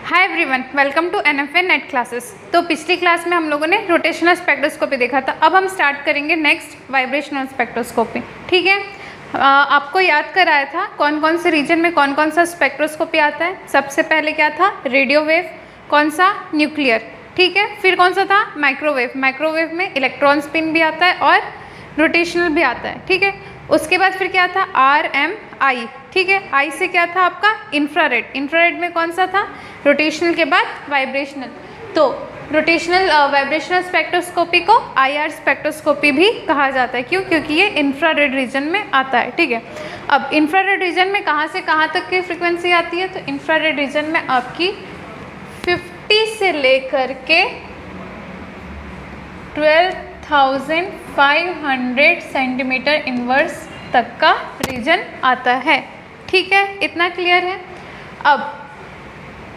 Hi everyone, welcome to NFA net classes. तो पिछली class में हम लोगों ने रोटेशनल स्पेक्ट्रोस्कोपी देखा था। अब हम स्टार्ट करेंगे नेक्स्ट वाइब्रेशनल स्पेक्ट्रोस्कोपी। ठीक है, आपको याद कराया था कौन कौन से रीजन में कौन कौन सा स्पेक्ट्रोस्कोपी आता है। सबसे पहले क्या था? Radio wave. कौन सा? न्यूक्लियर। ठीक है, फिर कौन सा था? माइक्रोवेव। माइक्रोवेव में इलेक्ट्रॉन स्पिन भी आता है और रोटेशनल भी आता है। ठीक है, उसके बाद फिर क्या था? RMI। ठीक है, आई से क्या था आपका? इंफ्रारेड। इंफ्रारेड में कौन सा था? रोटेशनल के बाद वाइब्रेशनल। तो रोटेशनल वाइब्रेशनल स्पेक्ट्रोस्कोपी को IR स्पेक्ट्रोस्कोपी भी कहा जाता है। क्यों? क्योंकि ये इंफ्रारेड रीजन में आता है। ठीक है, अब इंफ्रारेड रीजन में कहाँ से कहाँ तक की फ्रिक्वेंसी आती है? तो इंफ्रारेड रीजन में आपकी 50 से लेकर के 12,500 सेंटीमीटर इनवर्स तक का रीजन आता है। ठीक है, इतना क्लियर है। अब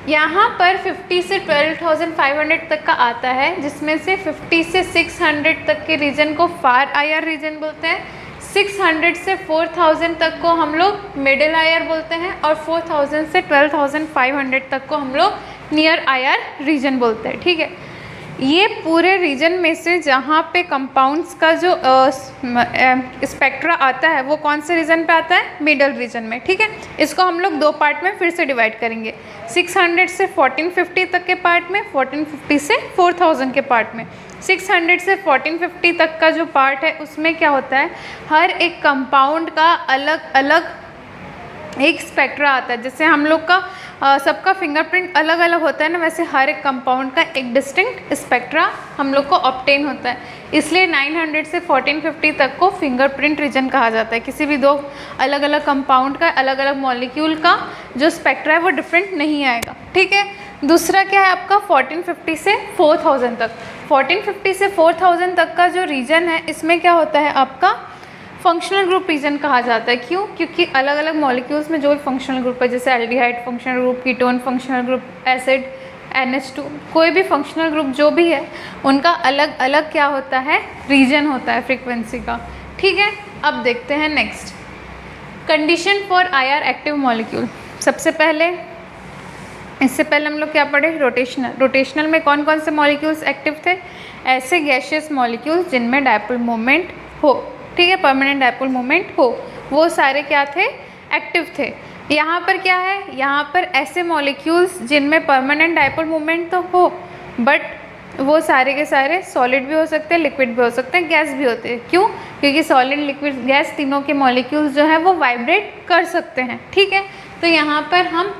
यहाँ पर 50 से 12,500 तक का आता है, जिसमें से 50 से 600 तक के रीजन को फार IR रीजन बोलते हैं। 600 से 4000 तक को हम लोग मिडिल IR बोलते हैं और 4000 से 12,500 तक को हम लोग नियर IR रीजन बोलते हैं। ठीक है, ये पूरे रीजन में से जहाँ पे कंपाउंड्स का जो स्पेक्ट्रा आता है वो कौन से रीजन पे आता है? मिडल रीजन में। ठीक है, इसको हम लोग दो पार्ट में फिर से डिवाइड करेंगे। 600 से 1450 तक के पार्ट में, 1450 से 4000 के पार्ट में। 600 से 1450 तक का जो पार्ट है उसमें क्या होता है? हर एक कंपाउंड का अलग अलग एक स्पेक्ट्रा आता है। जैसे हम लोग का सबका फिंगरप्रिंट अलग अलग होता है ना, वैसे हर एक कंपाउंड का एक डिस्टिंक्ट स्पेक्ट्रा हम लोग को ऑब्टेन होता है। इसलिए 900 से 1450 तक को फिंगरप्रिंट रीजन कहा जाता है। किसी भी दो अलग अलग कंपाउंड का, अलग अलग मॉलिक्यूल का जो स्पेक्ट्रा है वो डिफरेंट नहीं आएगा। ठीक है, दूसरा क्या है आपका? 1450 से 4000 तक। 1450 से 4000 तक का जो रीजन है इसमें क्या होता है आपका? फंक्शनल ग्रुप रीजन कहा जाता है। क्यों? क्योंकि अलग अलग मॉलिक्यूल्स में जो भी फंक्शनल ग्रुप है, जैसे aldehyde functional group, ketone functional group, acid, NH2, कोई भी फंक्शनल ग्रुप जो भी है उनका अलग अलग क्या होता है? रीजन होता है फ्रीक्वेंसी का। ठीक है, अब देखते हैं next condition for IR active molecule. सबसे पहले इससे पहले हम लोग क्या पढ़े? रोटेशनल। रोटेशनल में कौन कौन से मॉलिक्यूल्स एक्टिव थे? ऐसे गैशियस मॉलिक्यूल्स जिनमें डायपोल मोमेंट हो। ठीक है, परमानेंट डायपोल मोमेंट हो, वो सारे क्या थे? एक्टिव थे। यहाँ पर क्या है? यहाँ पर ऐसे मॉलिक्यूल्स जिनमें परमानेंट डायपोल मोमेंट तो हो, बट वो सारे के सारे सॉलिड भी हो सकते हैं, लिक्विड भी हो सकते हैं, गैस भी होते हैं। क्यों? क्योंकि सॉलिड, लिक्विड, गैस तीनों के मॉलिक्यूल्स जो है वो वाइब्रेट कर सकते हैं। ठीक है, तो यहाँ पर हम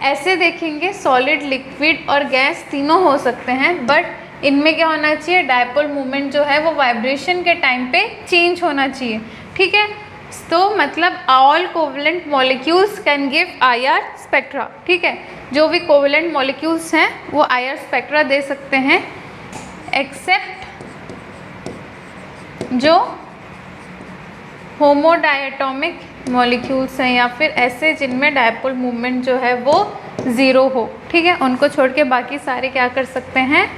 ऐसे देखेंगे, सॉलिड, लिक्विड और गैस तीनों हो सकते हैं, बट इनमें क्या होना चाहिए? डायपोल मोमेंट जो है वो वाइब्रेशन के टाइम पे चेंज होना चाहिए। ठीक है, तो मतलब all covalent molecules can give IR spectra. ठीक है, जो भी कोवलेंट मॉलिक्यूल्स हैं वो IR स्पेक्ट्रा दे सकते हैं, एक्सेप्ट जो होमोडायटोमिक मॉलिक्यूल्स हैं या फिर ऐसे जिनमें डायपोल मूवमेंट जो है वो ज़ीरो हो। ठीक है, उनको छोड़ के बाकी सारे क्या कर सकते हैं?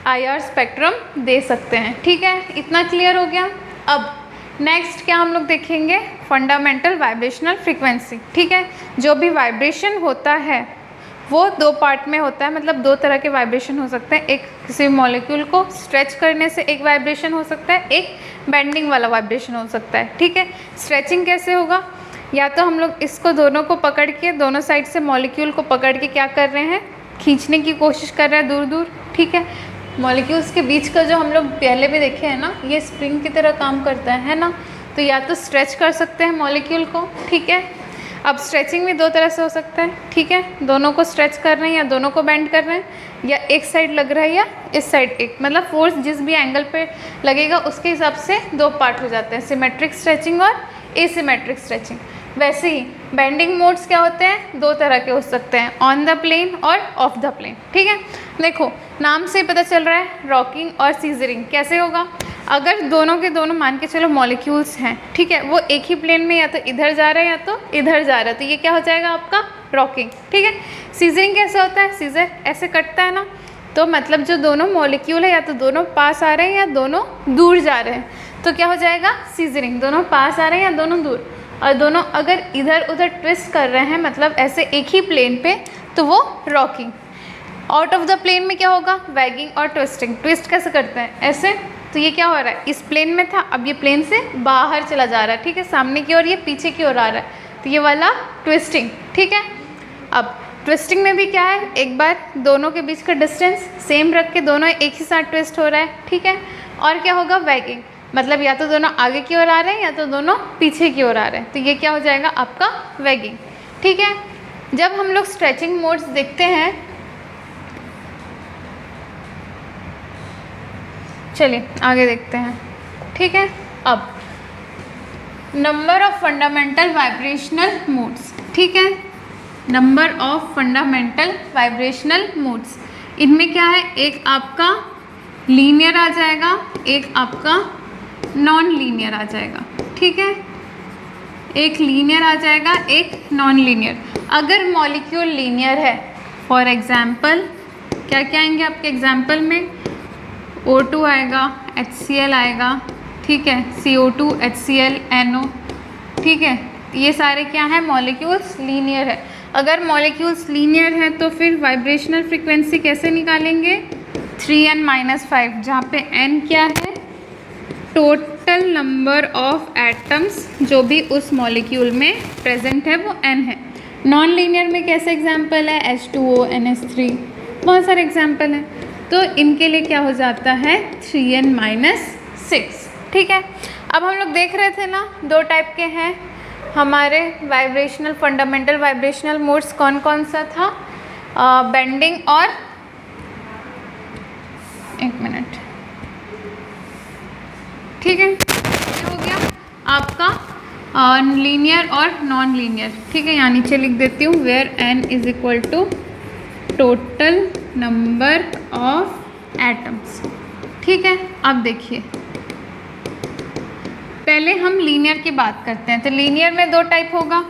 IR स्पेक्ट्रम दे सकते हैं। ठीक है, इतना क्लियर हो गया। अब नेक्स्ट क्या हम लोग देखेंगे? Fundamental vibrational frequency. ठीक है, जो भी वाइब्रेशन होता है वो दो पार्ट में होता है, मतलब दो तरह के वाइब्रेशन हो सकते हैं। एक किसी मॉलिक्यूल को स्ट्रेच करने से एक वाइब्रेशन हो सकता है, एक बेंडिंग वाला वाइब्रेशन हो सकता है। ठीक है, स्ट्रेचिंग कैसे होगा? या तो हम लोग इसको दोनों को पकड़ के, दोनों साइड से मॉलिक्यूल को पकड़ के क्या कर रहे हैं? खींचने की कोशिश कर रहे हैं दूर दूर। ठीक है, मॉलिक्यूल्स के बीच का जो हम लोग पहले भी देखे हैं ना, ये स्प्रिंग की तरह काम करता है ना, तो या तो स्ट्रेच कर सकते हैं मॉलिक्यूल को। ठीक है, अब स्ट्रेचिंग भी दो तरह से हो सकता है। ठीक है, दोनों को स्ट्रेच कर रहे हैं या दोनों को बेंड कर रहे हैं, या एक साइड लग रहा है या इस साइड एक, मतलब फोर्स जिस भी एंगल पे लगेगा उसके हिसाब से दो पार्ट हो जाते हैं, सिमेट्रिक स्ट्रेचिंग और एसिमेट्रिक स्ट्रेचिंग। वैसे ही बेंडिंग मोड्स क्या होते हैं? दो तरह के हो सकते हैं, ऑन द प्लेन और ऑफ द प्लेन। ठीक है, देखो नाम से पता चल रहा है, रॉकिंग और सीजरिंग। कैसे होगा? अगर दोनों के दोनों मान के चलो मॉलिक्यूल्स हैं, ठीक है, वो एक ही प्लेन में या तो इधर जा रहे हैं या तो इधर जा रहा है, तो ये क्या हो जाएगा आपका? रॉकिंग। ठीक है, सीजरिंग कैसे होता है? सीजर ऐसे कटता है ना, तो मतलब जो दोनों मॉलिक्यूल है या तो दोनों पास आ रहे हैं या दोनों दूर जा रहे हैं, तो क्या हो जाएगा? सीजरिंग। दोनों पास आ रहे हैं या दोनों दूर, और दोनों अगर इधर उधर ट्विस्ट कर रहे हैं, मतलब ऐसे एक ही प्लेन पे, तो वो rocking. Out of the plane में क्या होगा, वैगिंग और ट्विस्टिंग। ट्विस्ट कैसे करते हैं, ऐसे। तो ये क्या हो रहा है, इस प्लेन में था, अब ये प्लेन से बाहर चला जा रहा है, ठीक है, सामने की ओर, ये पीछे की ओर आ रहा है, तो ये वाला ट्विस्टिंग, ठीक है। अब ट्विस्टिंग में भी क्या है, एक बार दोनों के बीच का डिस्टेंस सेम रख के दोनों एक ही साथ ट्विस्ट हो रहा है, ठीक है। और क्या होगा, वैगिंग, मतलब या तो दोनों आगे की ओर आ रहे हैं या तो दोनों पीछे की ओर आ रहे हैं, तो ये क्या हो जाएगा आपका वैगिंग, ठीक है। जब हम लोग स्ट्रेचिंग मोड्स देखते हैं, चलिए आगे देखते हैं, ठीक है। अब number of fundamental vibrational modes, ठीक है, number of fundamental vibrational modes, इनमें क्या है, एक आपका लीनियर आ जाएगा, एक आपका नॉन लीनियर आ जाएगा, ठीक है, एक लीनियर आ जाएगा, एक नॉन लीनियर। अगर मॉलिक्यूल लीनियर है, फॉर एग्जाम्पल क्या क्या आएंगे आपके एग्जाम्पल में, O2 आएगा, HCl आएगा, ठीक है, CO2, HCl, NO, ठीक है, ये सारे क्या है, मॉलिक्यूल्स लीनियर है। अगर मॉलिक्यूल्स लीनियर है तो फिर वाइब्रेशनल फ्रीक्वेंसी कैसे निकालेंगे, 3n-5, जहाँ पे n क्या है, टोटल नंबर ऑफ एटम्स जो भी उस मॉलिक्यूल में प्रेजेंट है वो n है। नॉन लीनियर में कैसे एग्जाम्पल है, H2O, NH3, बहुत सारे एग्जाम्पल हैं, तो इनके लिए क्या हो जाता है, 3n-6, ठीक है। अब हम लोग देख रहे थे ना, दो टाइप के हैं हमारे वाइब्रेशनल, फंडामेंटल वाइब्रेशनल मोड्स, कौन कौन सा था, बेंडिंग और, एक मिनट, ठीक है, ये हो गया आपका लीनियर और नॉन लीनियर, ठीक है। यहाँ नीचे लिख देती हूँ, where n is equal to total number of atoms, ठीक है। अब देखिए, पहले हम लीनियर की बात करते हैं, तो लीनियर में दो टाइप होगा,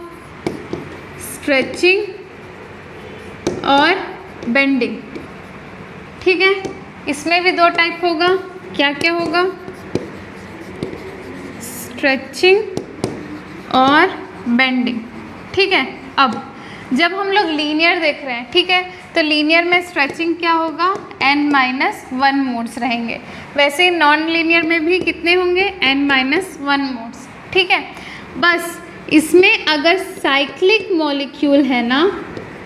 स्ट्रेचिंग और बेंडिंग, ठीक है। इसमें भी दो टाइप होगा, क्या क्या होगा, स्ट्रेचिंग और बेंडिंग, ठीक है। अब जब हम लोग लीनियर देख रहे हैं, ठीक है, तो लीनियर में स्ट्रेचिंग क्या होगा, n-1 मोड्स रहेंगे। वैसे नॉन लीनियर में भी कितने होंगे, n-1 मोड्स, ठीक है। बस इसमें अगर साइक्लिक मॉलिक्यूल है ना,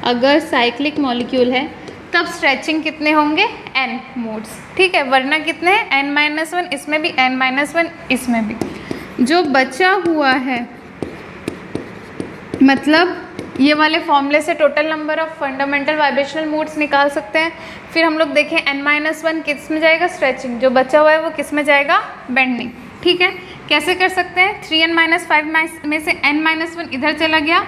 अगर साइक्लिक मॉलिक्यूल है तब स्ट्रेचिंग कितने होंगे, n मोड्स, ठीक है, वरना कितने हैं, n-1, इसमें भी n-1, इसमें भी। जो बचा हुआ है, मतलब ये वाले फॉर्मूले से total number of fundamental vibrational modes निकाल सकते हैं। फिर हम लोग देखें n-1 किस में जाएगा, स्ट्रेचिंग, जो बचा हुआ है वो किस में जाएगा, बेंडिंग, ठीक है। कैसे कर सकते हैं, 3n-5 में से n-1 इधर चला गया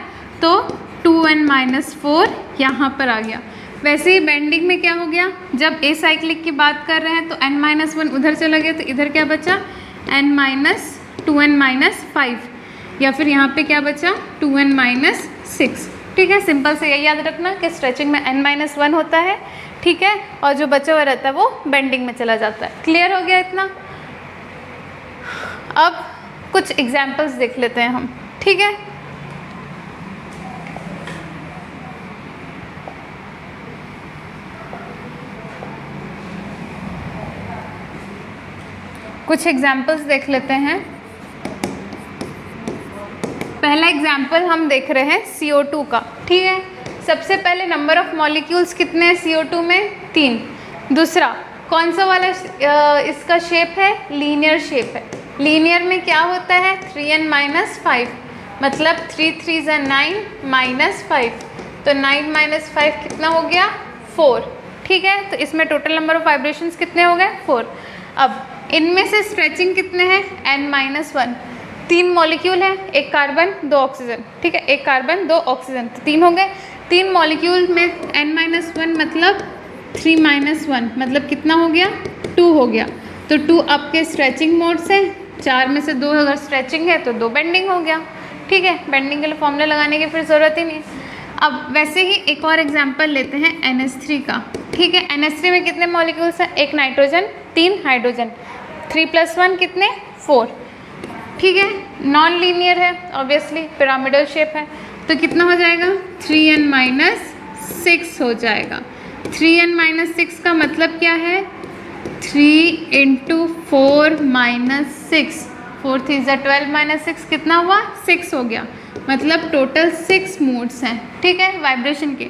तो 2n-4 यहाँ पर आ गया। वैसे ही बेंडिंग में क्या हो गया, जब ए साइक्लिक की बात कर रहे हैं तो n-1 उधर चला गया, तो इधर क्या बचा, n-2n-5, या फिर यहाँ पे क्या बचा, 2n-6, ठीक है। सिंपल से यही याद रखना कि स्ट्रेचिंग में n-1 होता है, ठीक है, और जो बचा हुआ रहता है वो बेंडिंग में चला जाता है। क्लियर हो गया इतना। अब कुछ एग्जाम्पल्स देख लेते हैं हम, ठीक है। कुछ एग्जाम्पल्स देख लेते हैं। पहला एग्जाम्पल हम देख रहे हैं CO2 का, ठीक है। सबसे पहले नंबर ऑफ मॉलिक्यूल्स कितने हैं CO2 में, 3। दूसरा कौन सा वाला इसका शेप है, लीनियर शेप है। लीनियर में क्या होता है, 3n-5, मतलब 3 3 9 -5, तो 9 - 5 कितना हो गया, 4, ठीक है। तो इसमें टोटल नंबर ऑफ वाइब्रेशंस कितने हो गए, 4। अब इनमें से स्ट्रेचिंग कितने हैं, n-1, 3 मॉलिक्यूल है, एक कार्बन 2 ऑक्सीजन, ठीक है, एक कार्बन 2 ऑक्सीजन, तो 3 हो गए। 3 मॉलिक्यूल में n-1 मतलब 3 - 1 मतलब कितना हो गया, 2 हो गया। तो 2 आपके स्ट्रेचिंग मोड से, 4 में से 2 अगर स्ट्रेचिंग है तो 2 बेंडिंग हो गया, ठीक है। बेंडिंग के लिए फॉर्मूला लगाने की फिर ज़रूरत ही नहीं। अब वैसे ही एक और एग्जाम्पल लेते हैं NH3 का, ठीक है। NH3 में कितने मॉलिक्यूल्स हैं, एक नाइट्रोजन 3 हाइड्रोजन, 3 + 1 कितने, 4, ठीक है। नॉन लीनियर है ऑब्वियसली, पिरामिडल शेप है, तो कितना हो जाएगा, 3n - 6 हो जाएगा। 3n माइनस 6 का मतलब क्या है? 3 इंटू 4 माइनस 6, 4 3 12 माइनस 6 कितना हुआ? 6 हो गया। मतलब टोटल 6 मोड्स हैं, ठीक है, वाइब्रेशन के,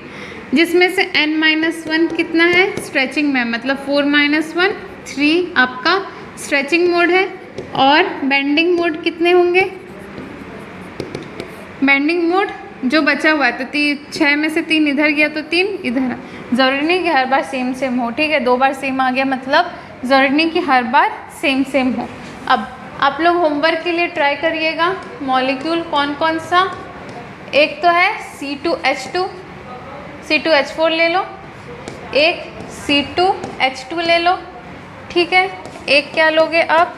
जिसमें से n-1 कितना है? स्ट्रेचिंग में, मतलब 4 माइनस 1 3 आपका स्ट्रेचिंग मोड है। और बेंडिंग मोड कितने होंगे? बेंडिंग मोड जो बचा हुआ है, तो 6 में से 3 इधर गया तो 3 इधर। ज़रूरी नहीं कि हर बार सेम सेम हो, ठीक है, 2 बार सेम आ गया मतलब ज़रूरी नहीं कि हर बार सेम सेम हो। अब आप लोग होमवर्क के लिए ट्राई करिएगा, मॉलिक्यूल कौन कौन सा, एक तो है C2H2, C2H4 ले लो, एक C2H2 ले लो, ठीक है, एक क्या लोगे आप?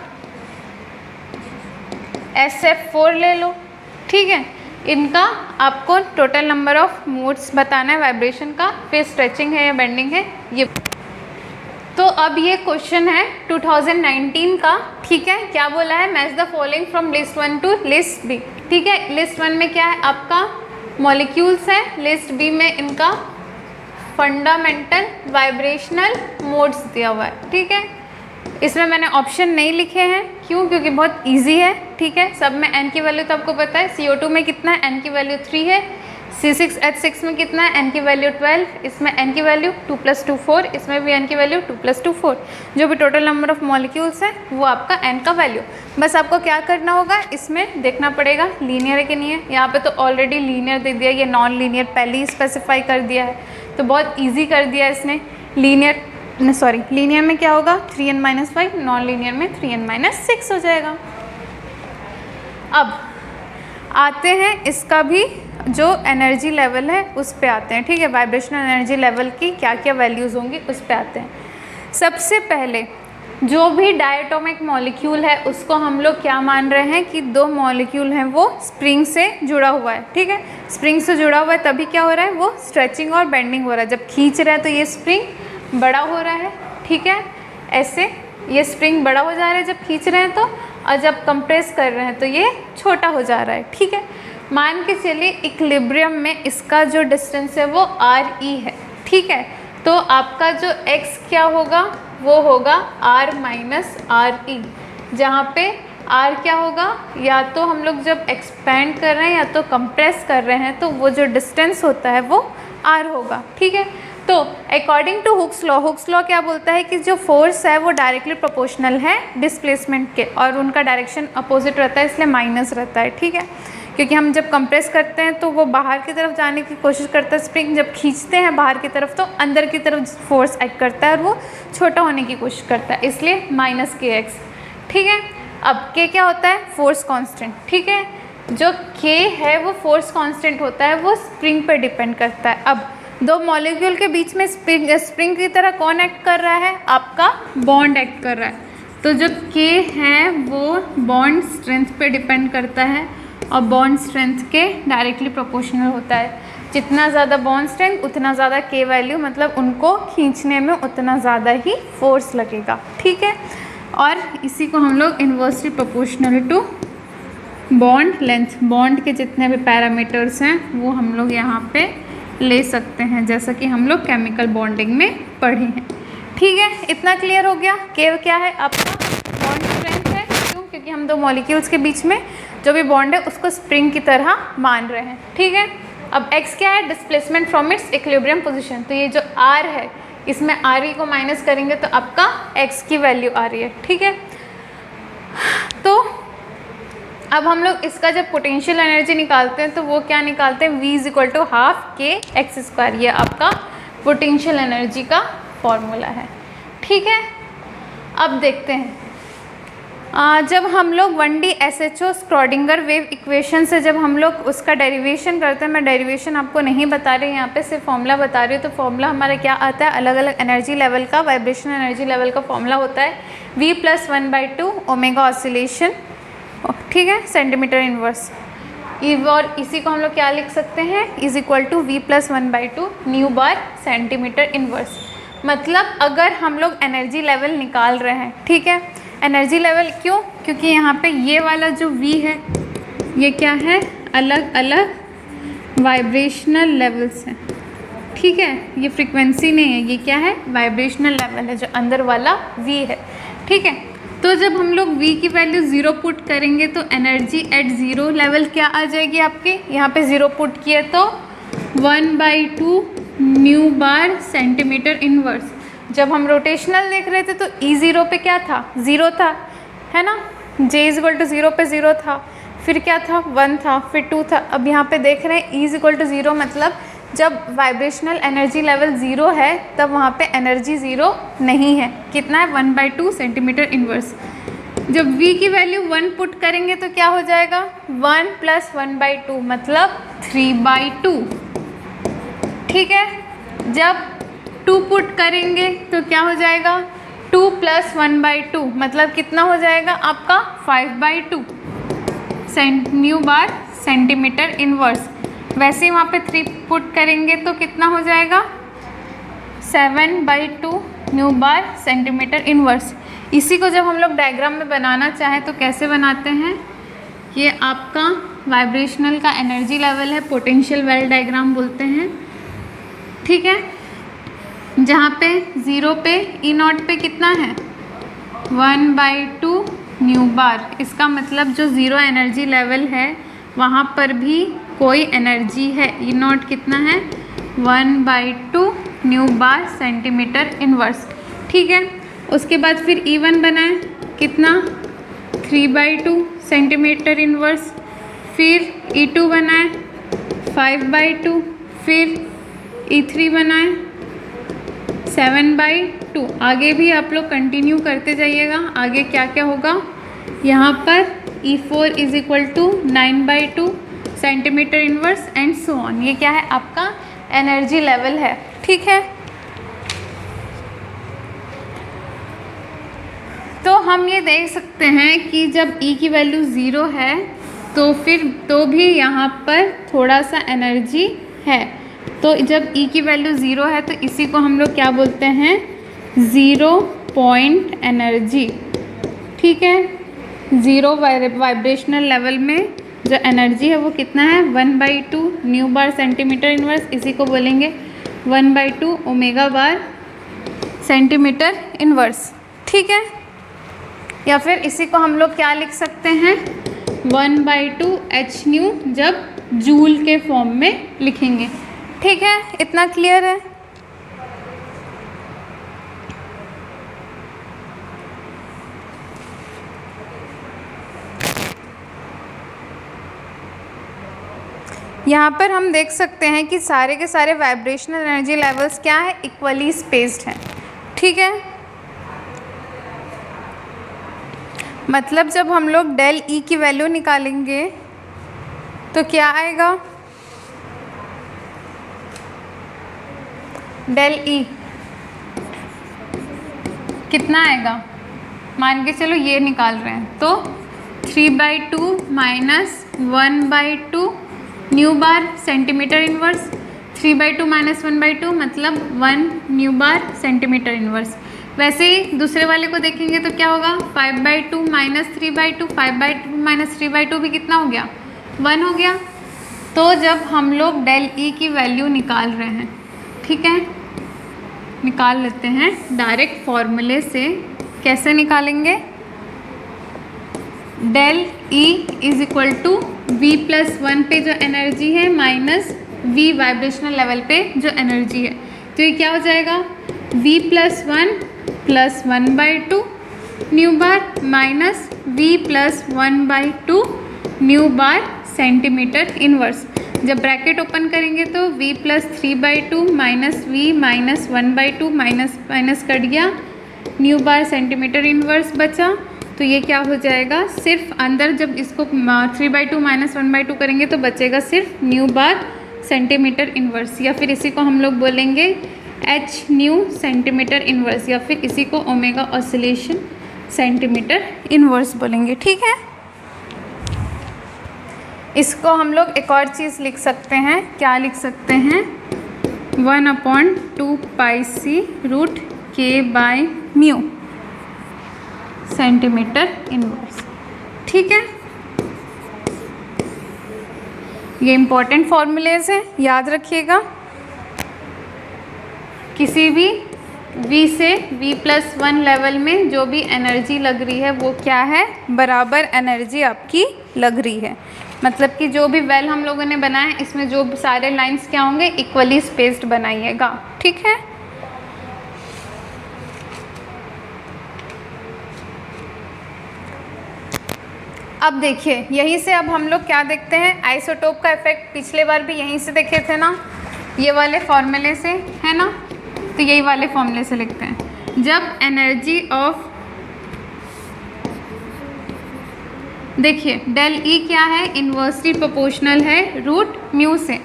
SF4 ले लो, ठीक है। इनका आपको टोटल नंबर ऑफ मोड्स बताना है वाइब्रेशन का, फिर स्ट्रेचिंग है या बेंडिंग है ये। तो अब ये क्वेश्चन है 2019 का, ठीक है। क्या बोला है? Match the following from list 1 to list बी, ठीक है। लिस्ट 1 में क्या है आपका? मॉलिक्यूल्स है, लिस्ट बी में इनका फंडामेंटल वाइब्रेशनल मोड्स दिया हुआ है, ठीक है। इसमें मैंने ऑप्शन नहीं लिखे हैं, क्यों? क्योंकि बहुत इजी है, ठीक है। सब में n की वैल्यू तो आपको पता है, CO2 में कितना है? n की वैल्यू 3 है। C6H6 में कितना है? n की वैल्यू 12, इसमें n की वैल्यू 2 + 2 4, इसमें भी n की वैल्यू 2 + 2 4। जो भी टोटल नंबर ऑफ मॉलिक्यूल्स है वो आपका n का वैल्यू। बस आपको क्या करना होगा, इसमें देखना पड़ेगा लीनियर है कि नहीं है। यहाँ पे तो ऑलरेडी लीनियर दे दिया, ये नॉन लीनियर पहले ही स्पेसिफाई कर दिया है, तो बहुत ईजी कर दिया इसने। लीनियर में क्या होगा? 3n-5, नॉन लीनियर में 3n-6 हो जाएगा। अब आते हैं इसका भी जो एनर्जी लेवल है उस पे आते हैं, ठीक है। वाइब्रेशनल एनर्जी लेवल की क्या क्या वैल्यूज़ होंगी उस पे आते हैं। सबसे पहले जो भी डायटोमिक मॉलिक्यूल है उसको हम लोग क्या मान रहे हैं कि 2 मॉलिक्यूल हैं वो स्प्रिंग से जुड़ा हुआ है, ठीक है। स्प्रिंग से जुड़ा हुआ है तभी क्या हो रहा है? वो स्ट्रेचिंग और बेंडिंग हो रहा है। जब खींच रहे हैं तो ये स्प्रिंग बड़ा हो रहा है, ठीक है, ऐसे ये स्प्रिंग बड़ा हो जा रहा है जब खींच रहे हैं तो, और जब कंप्रेस कर रहे हैं तो ये छोटा हो जा रहा है, ठीक है। मान के चलिए इक्विलिब्रियम में इसका जो डिस्टेंस है वो RE है, ठीक है। तो आपका जो x क्या होगा? वो होगा R माइनस RE, जहाँ पे R क्या होगा? या तो हम लोग जब एक्सपेंड कर रहे हैं या तो कंप्रेस कर रहे हैं, तो वो जो डिस्टेंस होता है वो R होगा, ठीक है। तो अकॉर्डिंग टू हुक्स लॉ क्या बोलता है कि जो फोर्स है वो डायरेक्टली प्रोपोर्शनल है डिस्प्लेसमेंट के, और उनका डायरेक्शन अपोजिट रहता है, इसलिए माइनस रहता है, ठीक है। क्योंकि हम जब कंप्रेस करते हैं तो वो बाहर की तरफ जाने की कोशिश करता है स्प्रिंग, जब खींचते हैं बाहर की तरफ तो अंदर की तरफ फोर्स एक्ट करता है और वो छोटा होने की कोशिश करता है, इसलिए -kx, ठीक है। अब k क्या होता है? फोर्स कांस्टेंट, ठीक है। जो k है वो फोर्स कांस्टेंट होता है, वो स्प्रिंग पर डिपेंड करता है। अब 2 मॉलिक्यूल के बीच में स्प्रिंग की तरह कौन एक्ट कर रहा है? आपका बॉन्ड एक्ट कर रहा है। तो जो k है वो बॉन्ड स्ट्रेंथ पे डिपेंड करता है, और बॉन्ड स्ट्रेंथ के डायरेक्टली प्रोपोर्शनल होता है। जितना ज़्यादा बॉन्ड स्ट्रेंथ उतना ज़्यादा k वैल्यू, मतलब उनको खींचने में उतना ज़्यादा ही फोर्स लगेगा, ठीक है। और इसी को हम लोग inversely proportional to bond length, bond के जितने भी पैरामीटर्स हैं वो हम लोग यहाँ पे ले सकते हैं, जैसा कि हम लोग केमिकल बॉन्डिंग में पढ़े हैं, ठीक है। इतना क्लियर हो गया? k क्या है? आपका बॉन्ड स्ट्रेंथ है। क्यों? क्योंकि हम 2 मॉलिक्यूल्स के बीच में जो भी बॉन्ड है उसको स्प्रिंग की तरह मान रहे हैं, ठीक है। अब x क्या है? Displacement from its equilibrium position. तो ये जो r है इसमें RE को माइनस करेंगे तो आपका x की वैल्यू आ रही है, ठीक है। तो अब हम लोग इसका जब पोटेंशियल एनर्जी निकालते हैं तो वो क्या निकालते हैं? V = ½ kx²। ये आपका पोटेंशियल एनर्जी का फॉर्मूला है, ठीक है। अब देखते हैं जब हम लोग 1D SHO स्क्रॉडिंगर वेव इक्वेशन से जब हम लोग उसका डेरिवेशन करते हैं, मैं डेरिवेशन आपको नहीं बता रही, यहाँ पे सिर्फ फॉर्मूला बता रही हूँ। तो फॉर्मूला हमारा क्या आता है? अलग अलग एनर्जी लेवल का, वाइब्रेशनल एनर्जी लेवल का फॉर्मूला होता है V + 1/2 ओमेगा ऑसिलेशन, ठीक है, सेंटीमीटर इनवर्स। और इसी को हम लोग क्या लिख सकते हैं? = V + 1/2 न्यू बार सेंटीमीटर इनवर्स। मतलब अगर हम लोग एनर्जी लेवल निकाल रहे हैं, ठीक है, एनर्जी लेवल क्यों? क्योंकि यहाँ पे ये वाला जो V है ये क्या है? अलग अलग वाइब्रेशनल लेवल्स हैं, ठीक है, ये फ्रीक्वेंसी नहीं है, ये क्या है, वाइब्रेशनल लेवल है, जो अंदर वाला V है। ठीक है, तो जब हम लोग V की वैल्यू 0 पुट करेंगे तो एनर्जी एट 0 लेवल क्या आ जाएगी आपके, यहाँ पे 0 पुट किए तो 1/2 न्यू बार सेंटीमीटर इनवर्स। जब हम रोटेशनल देख रहे थे तो E0 पे क्या था, 0 था, है ना, J = 0 पे 0 था, फिर क्या था, 1 था, फिर 2 था। अब यहाँ पे देख रहे हैं E = 0 मतलब जब वाइब्रेशनल एनर्जी लेवल 0 है तब वहाँ पे एनर्जी 0 नहीं है। कितना है, 1/2 सेंटीमीटर इनवर्स। जब V की वैल्यू 1 पुट करेंगे तो क्या हो जाएगा, 1 + 1/2 मतलब 3/2। ठीक है, जब 2 पुट करेंगे तो क्या हो जाएगा, 2 + 1/2 मतलब कितना हो जाएगा आपका 5/2 न्यू बार सेंटीमीटर इनवर्स। वैसे ही वहाँ पे 3 पुट करेंगे तो कितना हो जाएगा, 7/2 न्यू बार सेंटीमीटर इनवर्स। इसी को जब हम लोग डायग्राम में बनाना चाहें तो कैसे बनाते हैं, ये आपका वाइब्रेशनल का एनर्जी लेवल है, पोटेंशियल वेल डायग्राम बोलते हैं। ठीक है, जहाँ पे 0 पे E0 पे कितना है, 1/2 न्यू बार। इसका मतलब जो 0 एनर्जी लेवल है वहाँ पर भी कोई एनर्जी है। E0 कितना है, 1/2 न्यू बार सेंटीमीटर इनवर्स। ठीक है, उसके बाद फिर E1 बनाए, कितना, 3/2 सेंटीमीटर इनवर्स। फिर E2 बनाए 5/2, फिर E3 बनाए 7/2। आगे भी आप लोग कंटिन्यू करते जाइएगा, आगे क्या क्या होगा। यहाँ पर E4 = 9/2 centimetre inverse and so on. ये क्या है, आपका एनर्जी लेवल है। ठीक है, तो हम ये देख सकते हैं कि जब E की वैल्यू 0 है तो फिर तो भी यहाँ पर थोड़ा सा एनर्जी है। तो जब E की वैल्यू 0 है तो इसी को हम लोग क्या बोलते हैं, 0 पॉइंट एनर्जी। ठीक है, 0 वाइब्रेशनल लेवल में जो एनर्जी है वो कितना है, 1/2 न्यू बार सेंटीमीटर इनवर्स। इसी को बोलेंगे 1/2 ओमेगा बार सेंटीमीटर इनवर्स। ठीक है, या फिर इसी को हम लोग क्या लिख सकते हैं, 1/2 h न्यू जब जूल के फॉर्म में लिखेंगे। ठीक है, इतना क्लियर है। यहाँ पर हम देख सकते हैं कि सारे के सारे वाइब्रेशनल एनर्जी लेवल्स क्या है, इक्वली स्पेस्ड हैं। ठीक है, मतलब जब हम लोग डेल E की वैल्यू निकालेंगे तो क्या आएगा, डेल E कितना आएगा, मान के चलो ये निकाल रहे हैं तो 3/2 - 1/2 न्यू बार सेंटीमीटर इनवर्स। 3/2 - 1/2 मतलब 1 न्यू बार सेंटीमीटर इनवर्स। वैसे ही दूसरे वाले को देखेंगे तो क्या होगा, 5/2 - 3/2, 5/2 - 3/2 भी कितना हो गया, 1 हो गया। तो जब हम लोग डेल E की वैल्यू निकाल रहे हैं, ठीक है, निकाल लेते हैं डायरेक्ट फॉर्मूले से। कैसे निकालेंगे, डेल E = V+1 पे जो एनर्जी है माइनस V वाइब्रेशनल लेवल पे जो एनर्जी है, तो ये क्या हो जाएगा, V+1 + 1/2 न्यू बार माइनस V+1/2 न्यू बार सेंटीमीटर इनवर्स। जब ब्रैकेट ओपन करेंगे तो V + 3/2 - V - 1/2 माइनस कट गया, न्यू बार सेंटीमीटर इनवर्स बचा। तो ये क्या हो जाएगा, सिर्फ अंदर जब इसको 3/2 - 1/2 करेंगे तो बचेगा सिर्फ न्यू बार सेंटीमीटर इनवर्स, या फिर इसी को हम लोग बोलेंगे h न्यू सेंटीमीटर इनवर्स, या फिर इसी को ओमेगा ऑसिलेशन सेंटीमीटर इनवर्स बोलेंगे। ठीक है, इसको हम लोग एक और चीज़ लिख सकते हैं, क्या लिख सकते हैं, 1/2 πc√k/μ सेंटीमीटर इनवर्स। ठीक है, ये इम्पोर्टेंट फॉर्मूलेज हैं, याद रखिएगा। किसी भी V से V+1 लेवल में जो भी एनर्जी लग रही है वो क्या है, बराबर एनर्जी आपकी लग रही है। मतलब कि जो भी वेल हम लोगों ने बनाया है इसमें जो सारे लाइंस क्या होंगे, इक्वली स्पेस्ड बनाइएगा, ठीक है। अब देखिए यहीं से अब हम लोग क्या देखते हैं, आइसोटोप का इफेक्ट पिछले बार भी यहीं से देखे थे ना, ये वाले फॉर्मूले से, है ना। तो यही वाले फॉर्मूले से लिखते हैं। जब एनर्जी ऑफ, देखिए डेल ई क्या है, इन्वर्सली प्रोपोर्शनल है रूट म्यू से,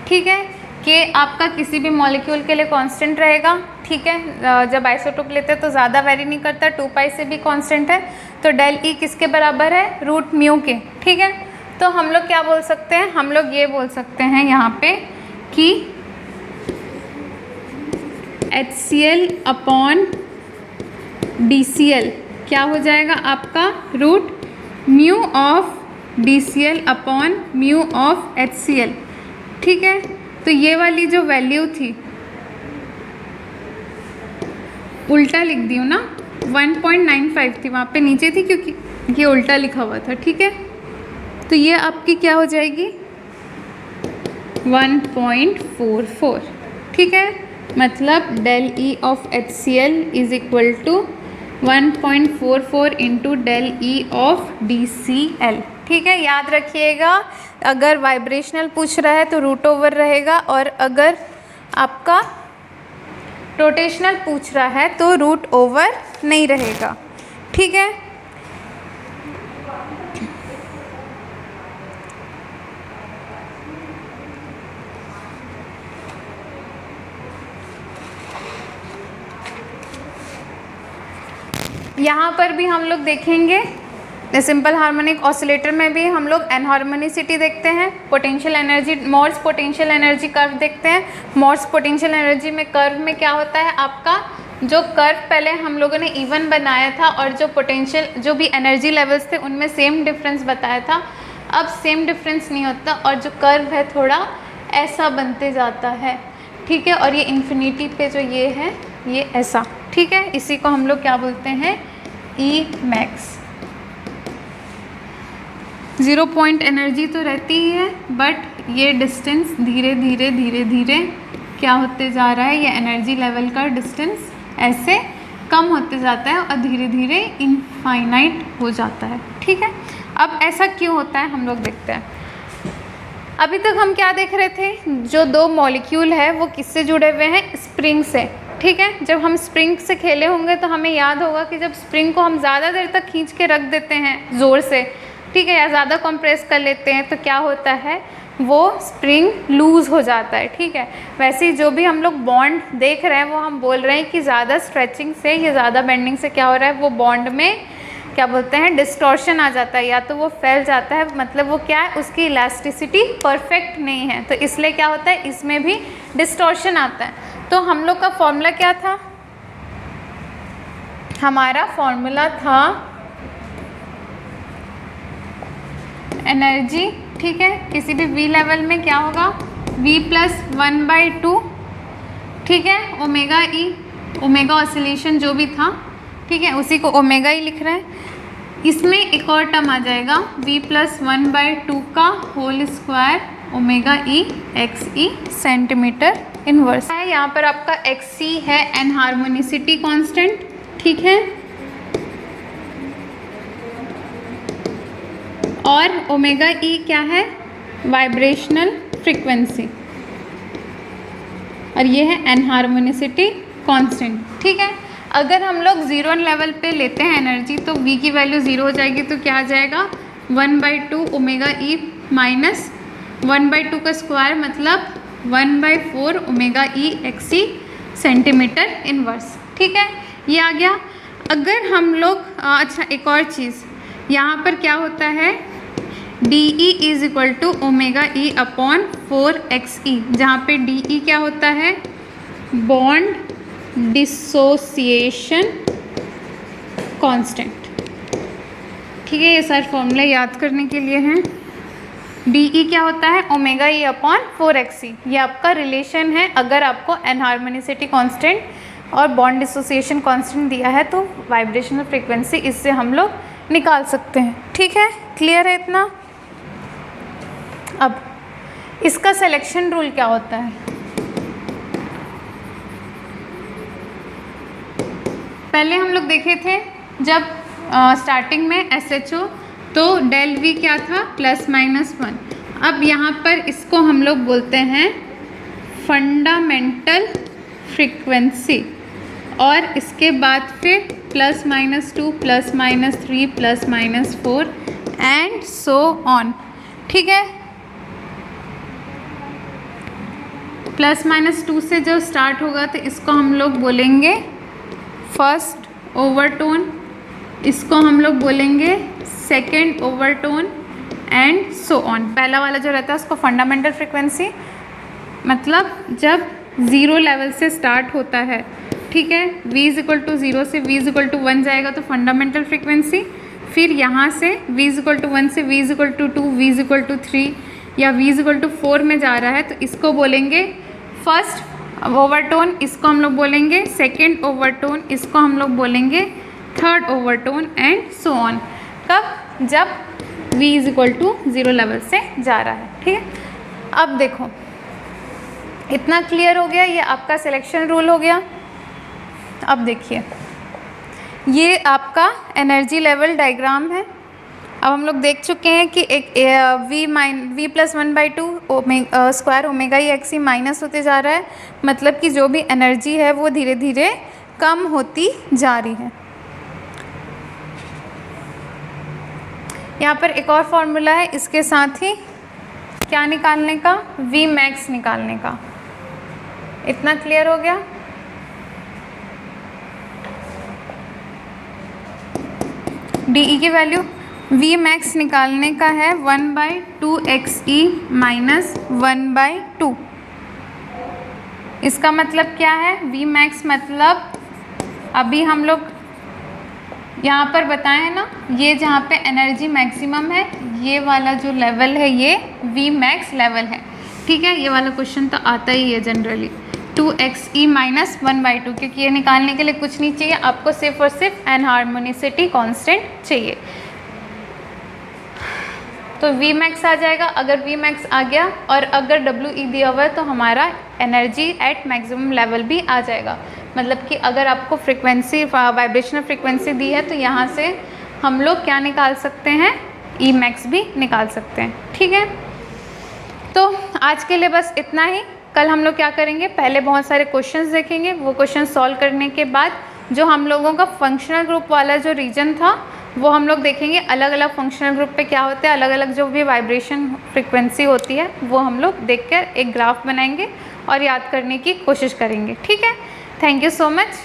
ठीक है। कि आपका किसी भी मॉलिक्यूल के लिए कांस्टेंट रहेगा, ठीक है। जब आइसोटोप लेते हैं तो ज़्यादा वेरी नहीं करता, 2 से भी कांस्टेंट है। तो डेल ई किसके बराबर है, रूट म्यू के, ठीक है। तो हम लोग क्या बोल सकते हैं, हम लोग ये बोल सकते हैं यहाँ पे कि HCl अपॉन DCl क्या हो जाएगा आपका, root mu of DCl upon mu of HCl, ठीक है। तो ये वाली जो वैल्यू थी, उल्टा लिख दी हूँ ना, 1.95 थी, वहाँ पे नीचे थी क्योंकि ये उल्टा लिखा हुआ था, ठीक है। तो ये आपकी क्या हो जाएगी, 1.44, ठीक है। मतलब del E of HCl is equal to 1.44 into del E of DCl, ठीक है। याद रखिएगा, अगर वाइब्रेशनल पूछ रहा है तो रूट ओवर रहेगा, और अगर आपका रोटेशनल पूछ रहा है तो रूट ओवर नहीं रहेगा, ठीक है। यहाँ पर भी हम लोग देखेंगे सिंपल हार्मोनिक ऑसिलेटर में भी हम लोग एनहार्मोनिसिटी देखते हैं, potential energy, Morse potential energy curve देखते हैं। मोर्स पोटेंशियल एनर्जी में कर्व में क्या होता है आपका, जो कर्व पहले हम लोगों ने इवन बनाया था और जो पोटेंशियल जो भी एनर्जी लेवल्स थे उनमें सेम डिफरेंस बताया था, अब सेम डिफरेंस नहीं होता और जो कर्व है थोड़ा ऐसा बनते जाता है, ठीक है। और ये इन्फिनिटी पे जो ये है ये ऐसा, ठीक है। इसी को हम लोग क्या बोलते हैं, ई मैक्स। 0 पॉइंट एनर्जी तो रहती ही है, बट ये डिस्टेंस धीरे धीरे धीरे धीरे क्या होते जा रहा है, ये एनर्जी लेवल का डिस्टेंस ऐसे कम होते जाता है और धीरे धीरे इनफाइनाइट हो जाता है, ठीक है। अब ऐसा क्यों होता है हम लोग देखते हैं। अभी तक हम क्या देख रहे थे, जो दो मॉलिक्यूल है वो किससे जुड़े हुए हैं, स्प्रिंग से, ठीक है। जब हम स्प्रिंग से खेले होंगे तो हमें याद होगा कि जब स्प्रिंग को हम ज़्यादा देर तक खींच के रख देते हैं ज़ोर से, ठीक है, या ज़्यादा कंप्रेस कर लेते हैं तो क्या होता है, वो स्प्रिंग लूज़ हो जाता है, ठीक है। वैसे ही जो भी हम लोग बॉन्ड देख रहे हैं वो हम बोल रहे हैं कि ज़्यादा स्ट्रेचिंग से या ज़्यादा बेंडिंग से क्या हो रहा है, वो बॉन्ड में क्या बोलते हैं, डिस्टॉर्शन आ जाता है, या तो वो फैल जाता है, मतलब वो क्या है, उसकी इलास्टिसिटी परफेक्ट नहीं है, तो इसलिए क्या होता है, इसमें भी डिस्टॉर्शन आता है। तो हम लोग का फॉर्मूला क्या था, हमारा फॉर्मूला था एनर्जी, ठीक है, किसी भी V लेवल में क्या होगा, V+1/2, ठीक है, ओमेगा ई, ओमेगा ऑसिलेशन जो भी था, ठीक है, उसी को ओमेगा ई लिख रहे हैं। इसमें एक और टर्म आ जाएगा V+1/2 का होल स्क्वायर ओमेगा ई एक्स ई सेंटीमीटर इनवर्स है। यहाँ पर आपका एक्स ई है एनहार्मोनिसिटी कांस्टेंट, ठीक है, और ओमेगा ई क्या है, वाइब्रेशनल फ्रीक्वेंसी, और ये है एनहार्मोनिसिटी कांस्टेंट, ठीक है। अगर हम लोग 0 लेवल पे लेते हैं एनर्जी तो V की वैल्यू 0 हो जाएगी, तो क्या आ जाएगा 1/2 ओमेगा ई माइनस 1/2 का स्क्वायर मतलब 1/4 ओमेगा ई एक्स ई सेंटीमीटर इनवर्स, ठीक है, ये आ गया। अगर हम लोग अच्छा एक और चीज़ यहाँ पर क्या होता है, D E is equal to omega E upon 4xe, जहाँ पे डी ई क्या होता है, बॉन्ड डिसोसिएशन कांस्टेंट, ठीक है। ये सारे फॉर्मूले याद करने के लिए हैं। डी क्या होता है, ओमेगा ई अपॉन 4XE। ये आपका रिलेशन है। अगर आपको एनहार्मोनिसिटी कांस्टेंट और बॉन्ड डिसोसिएशन कांस्टेंट दिया है तो वाइब्रेशनल फ्रीक्वेंसी इससे हम लोग निकाल सकते हैं। ठीक है, क्लियर है इतना। अब इसका सिलेक्शन रूल क्या होता है, पहले हम लोग देखे थे जब स्टार्टिंग में SHO, तो डेल V क्या था, +-1। अब यहाँ पर इसको हम लोग बोलते हैं फंडामेंटल फ्रीक्वेंसी, और इसके बाद फिर +-2, +-3, +-4 एंड सो ऑन। ठीक है, +-2 से जो स्टार्ट होगा तो इसको हम लोग बोलेंगे फर्स्ट ओवरटोन, इसको हम लोग बोलेंगे second overtone and so on. पहला वाला जो रहता है उसको फंडामेंटल फ्रीक्वेंसी, मतलब जब 0 लेवल से स्टार्ट होता है। ठीक है, V = 0 से V = 1 जाएगा तो फंडामेंटल फ्रीक्वेंसी। फिर यहाँ से V = 1 से V = 2, V = 3 या V = 4 में जा रहा है तो इसको बोलेंगे फर्स्ट ओवरटोन, इसको हम लोग बोलेंगे सेकेंड ओवरटोन, इसको हम लोग बोलेंगे third overtone and so on. कब, जब V = 0 लेवल से जा रहा है। ठीक है, अब देखो इतना क्लियर हो गया, ये आपका सिलेक्शन रूल हो गया। अब देखिए ये आपका एनर्जी लेवल डायग्राम है। अब हम लोग देख चुके हैं कि एक V + 1/2 स्क्वायर ओमेगा ई XE माइनस होते जा रहा है, मतलब कि जो भी एनर्जी है वो धीरे धीरे कम होती जा रही है। यहाँ पर एक और फॉर्मूला है इसके साथ ही क्या निकालने का, Vmax निकालने का। इतना क्लियर हो गया। DE की वैल्यू Vmax निकालने का है 1/2XE - 1/2। इसका मतलब क्या है, Vmax मतलब अभी हम लोग यहाँ पर बताए हैं ना, ये जहाँ पे एनर्जी मैक्सिमम है ये वाला जो लेवल है ये Vmax लेवल है। ठीक है, ये वाला क्वेश्चन तो आता ही है जनरली, 2XE - 1/2, क्योंकि ये निकालने के लिए कुछ नहीं चाहिए आपको, सिर्फ और सिर्फ एनहार्मोनिसिटी कांस्टेंट चाहिए। तो Vmax आ जाएगा। अगर Vmax आ गया और अगर WE दिया हुआ है तो हमारा एनर्जी एट मैक्सिमम लेवल भी आ जाएगा। मतलब कि अगर आपको फ्रीक्वेंसी वाइब्रेशनल फ्रीक्वेंसी दी है तो यहाँ से हम लोग क्या निकाल सकते हैं, Emax भी निकाल सकते हैं। ठीक है, तो आज के लिए बस इतना ही। कल हम लोग क्या करेंगे, पहले बहुत सारे क्वेश्चंस देखेंगे, वो क्वेश्चन सॉल्व करने के बाद जो हम लोगों का फंक्शनल ग्रुप वाला जो रीजन था वो हम लोग देखेंगे। अलग अलग फंक्शनल ग्रुप पे क्या होता है, अलग अलग जो भी वाइब्रेशन फ्रीक्वेंसी होती है वो हम लोग देखकर एक ग्राफ बनाएंगे और याद करने की कोशिश करेंगे। ठीक है, थैंक यू सो मच।